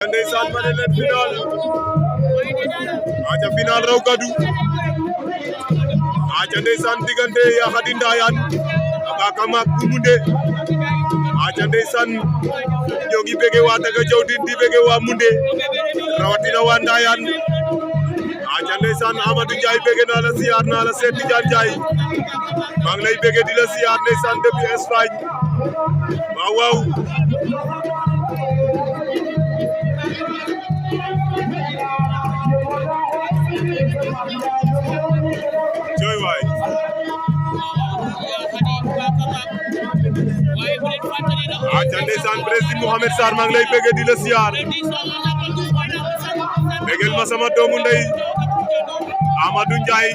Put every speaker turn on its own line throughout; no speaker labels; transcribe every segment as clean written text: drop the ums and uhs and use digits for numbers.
ndeysaan ma ne leen final aca final raw gadu aca ndeysaan diggante Ya Khady Ndayane ak Akamak bu Moundé aca ndeysaan ñoo ngi bëgg waa Daga Diawdine di bëgg waa Moundé rawatina waa Ndayane aca ndeysaan Amadou Ndiaye bëgg naa la siyaar naa la Seydou Tidiane Ndiaye maa ngi lay bëgg di la siyaar ndeysaan depuis Espagne waaw waaw joy waay aca ndeysaan président Mohamed Sarr maa ngi lay bëgg di la siyaar bëggal ma sama doomu ndey Amadou Ndiaye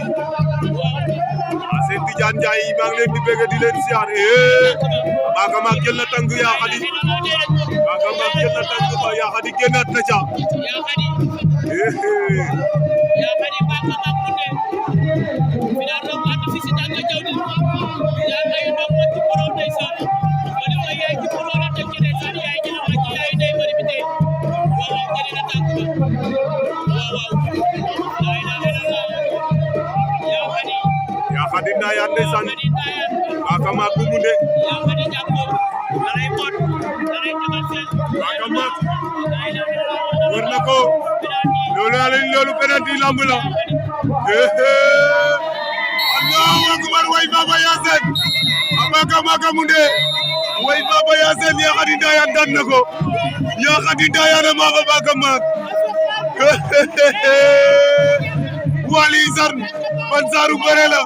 Seydou Tidiane Ndiaye maa ngi leen di bëgg di leen siyaar Akamak jël na tànk Ya Khady Akamak jël na tànk ba Ya Khady génnaat na ca Ya Khady Ndayane ndeysaan Akamak bu Moundé Akamak war na ko loolu penalty lamb la Allahu akbar way Baba Yasene Akamak Moundé way Baba Yasene Ya Khady Ndayane daan na ko Ya Khady Ndayane ma ko Akamak wali sarn ban saaru bëre la